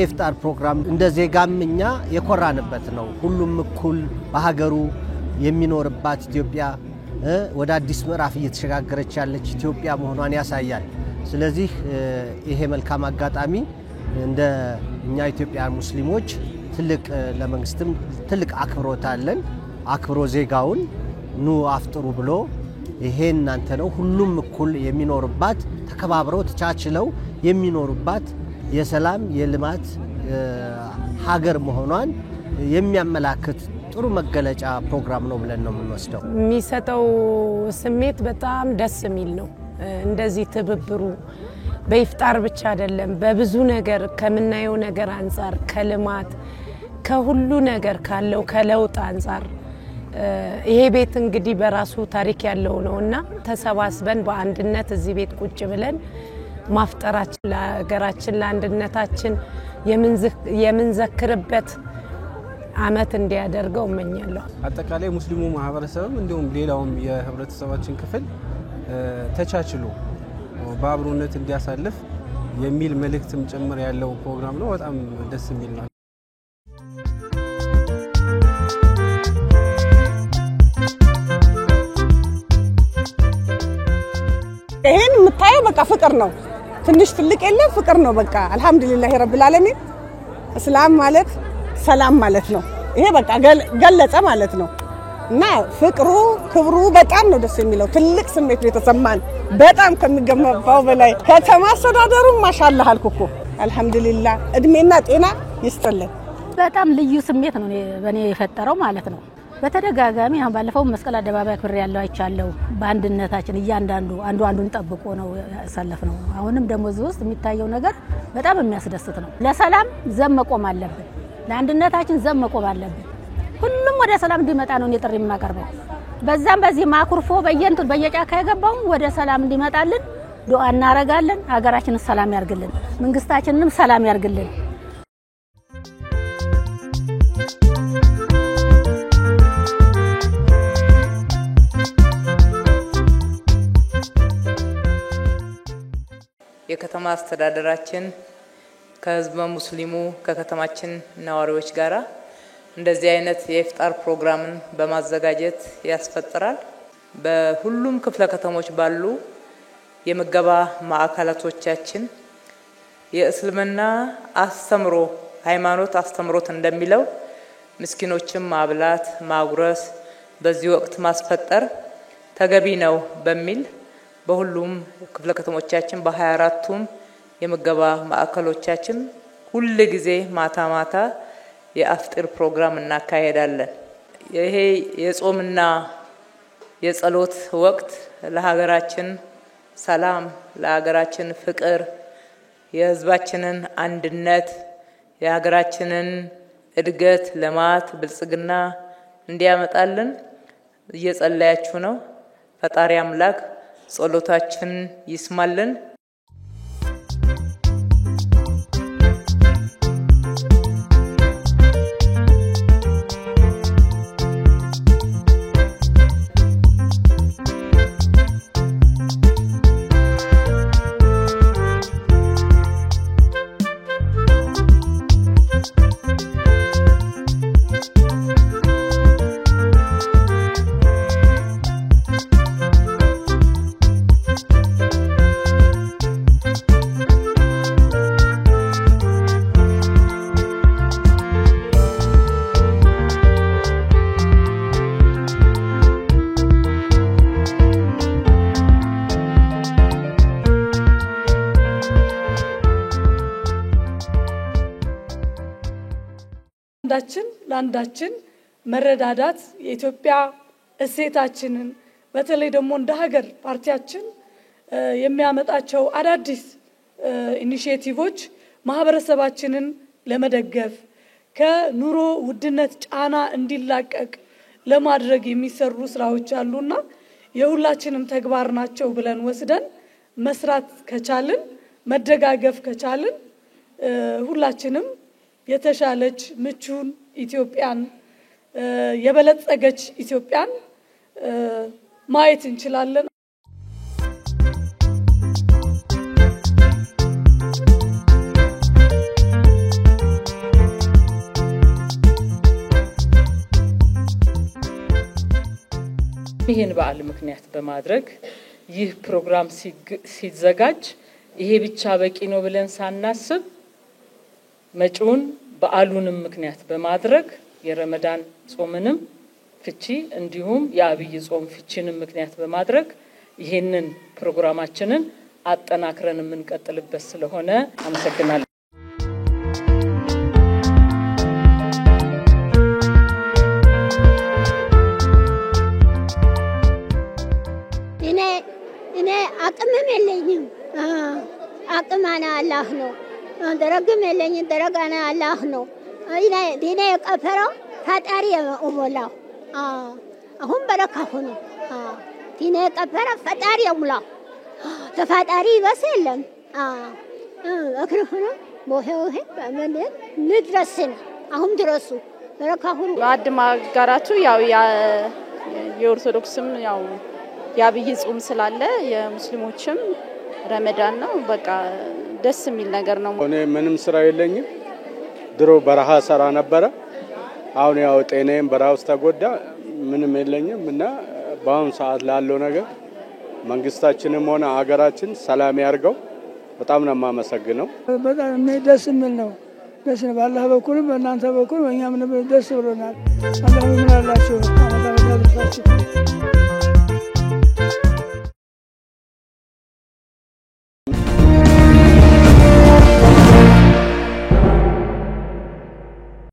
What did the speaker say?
የኢፍጣር ፕሮግራም እንደ ዜጋምኛ የኮራንበት ነው ሁሉም እኩል በሀገሩ የሚኖርባት ኢትዮጵያ ወደ አዲስ ምዕራፍ እየተሸጋገረች ያለች ኢትዮጵያ መሆኗን ያሳያል ስለዚህ ይሄ መልካም አጋጣሚ እንደ እኛ ኢትዮጵያ ሙስሊሞች ትልቅ ለመንግስትም ትልቅ አክብሮት አለን አክብሮ ዜጋውን ኑ አፍጥሩ ብሎ ይሄ እናንተ ነው ሁሉም እኩል የሚኖርባት ተከባብረው ተቻችለው የሚኖርባት የሰላም የልማት ሀገር መሆኗን የሚያመላክት ጥሩ መገለጫ ፕሮግራም ነው ብለን ነው የምንወስደው የሚሰጠው ስሜት በጣም ደስ የሚል ነው እንደዚህ ትብብሩ በኢፍጣር ብቻ አይደለም በብዙ ነገር ከምናየው ነገር አንፃር ከልማት ከሁሉ ነገር ካለው ከለውጥ አንፃር ይሄ ቤት እንግዲህ በራሱ ታሪክ ያለው ነውና ተሰባስበን በአንድነት እዚህ ቤት ቁጭ ብለን ማፍጠራችን ለሀገራችን ለአንድነታችን የምንዘክርበት አመት እንዲያደርገው እመኛለሁ አጠቃላይ ሙስሊሙ ማህበረሰብም እንዲሁም ሌላውም የህብረተሰባችን ክፍል ተቻችሎ በአብሮነት እንዲያሳልፍ የሚል መልእክትም ጭምር ያለው ፕሮግራም ነው በጣም ደስ የሚል ነው ይሄን የምታየው በቃ ፍቅር ነው ትንሽ ትልቅ የለም ፍቅር ነው በቃ አልহামዱሊላህ ረብል ዓለሚን እስላም ማለት ሰላም ማለት ነው ይሄ በቃ ገለጸ ማለት ነው እና ፍቅሩ ክብሩ በጣም ነው ደስ የሚለው ትልቅ ስሜት የተሰማን በጣም ከሚገመባው በላይ ከተማ አስተዳደሩ ማሻአላህ አልኩኩ አልহামዱሊላህ እድሜና ጤና ይስጥልን በጣም ልዩ ስሜት ነው በኔ የፈጠረው ማለት ነው በተደጋጋሚ አሁን ባለፈው መስቀል አደባባይ ክብር ያለው አይቻለው በአንድነታችን እያንዳንዱ አንዱን ጠብቆ ነው ያሳለፈው አሁንም ደሞ እዚህ ውስጥ የሚታየው ነገር በጣም የሚያስደስት ነው ለሰላም ዘብ መቆም አለብን ለአንድነታችን ዘብ መቆም አለብን ሁሉም ወደ ሰላም እንዲመጣ ነው እኔ ጥሪ የማቀርበው በዛም በዚህ ማኩርፎ በየጫካ የገባው ወደ ሰላም እንዲመጣልን ዱአ እናረጋለን ሀገራችንን ሰላም ያርግልን መንግስታችንንም ሰላም ያርግልን የከተማ አስተዳደራችን ከህዝበ ሙስሊሙ ከከተማችን ነዋሪዎች ጋራ እንደዚህ አይነት የኢፍጣር ፕሮግራምን በማዘጋጀት ያስፈጥራል በሁሉም ክፍለ ከተሞች ባሉ የምገባ ማዕከላቶቻችን የእስልምና አስተምሮ ሃይማኖት አስተምሮት እንደሚለው ምስኪኖችን ማብላት ማጉረስ በዚህ ወቅት ማስፈጠር ተገቢ ነው በሚል በሁሉም ክፍለ ከተሞቻችን በ24ቱም የምገባ ማዕከሎቻችን ሁሉ ጊዜ ማታ የአፍጥር ፕሮግራም እናካሄዳለን ይሄ የጾምና የጸሎት ወቅት ለሀገራችን ሰላም ለሀገራችን ፍቅር የህዝባችንን አንድነት የሀገራችንን እድገት ለማት ብልጽግና እንዲያመጣልን እየጸለያችሁ ነው ፈጣሪ አምላክ ጸሎታችን ይስማልን አንዳችን መረዳዳት የኢትዮጵያ እሴታችንን በተለይ ደግሞ እንደ ሀገር ፓርቲያችን የሚያመጣቸው አዳዲስ ኢኒሺዬቲቮች ማህበረሰባችንን ለመደገፍ ከኑሮ ውድነት ጫና እንዲላቀቅ ለማድረግ የሚሰሩ ስራዎች አሉና የሁላችንም ተግባር ናቸው ብለን ወስደን መስራት ከቻልን መደጋገፍ ከቻልን ሁላችንም የተሻለች ምቹን ኢትዮጵያን የበለጸገች ኢትዮጵያን ማየት እንችላለን ይህን በዓል ምክንያት በማድረግ ይህ ፕሮግራም ሲዘጋጅ ይሄ ብቻ በቂ ነው ብለን ሳናስብ መጪውን በዓሉንም ምክንያት በማድረግ የረመዳን ጾምንም ፍቺ እንዲሁም የአብይ ጾም ፍቺንም ምክንያት በማድረግ ይሄንን ፕሮግራማችንን አጠናክረን የምንቀጥልበት ስለሆነ አመሰግናለሁ። እኔ አቅምም የለኝም አቅማና አላህ ነው ደረግም የለኝም ደረጋና አላህ ነው እኔ የቀፈረው ፈጣሪ የሞላው አሁን በረካ ሆኖ ዲኔ የቀፈረ ፈጣሪ የሞላው ተፈጣሪ በስ የለም አክረፈና ሞሄ በመን ንድረስን አሁን ድረሱ በረካ ሆኖ ማዕድማ ጋራቱ ያው የኦርቶዶክስም ያው የአብይ ጾም ስላለ የሙስሊሞችም ረመዳን ነው በቃ ደስ የሚል ነገር ነው። እኔ ምንም ስራ የለኝም ድሮ በረሃ ሰራ ነበር አሁን ያው ጤናዬም በረሃ ውስጥ ተጎዳ ምንም የለኝም እና በአሁን ሰዓት ላለው ነገር መንግስታችንም ሆነ አገራችን ሰላም ያርገው በጣም ነው የማመሰግነው። በጣም ደስ የሚል ነው ደስ ነው በአላህ በኩል በእናንተ በኩል እኛም ደስ ብሎናል። አላህ ይምላላችሁ አላህ ያድርሳችሁ።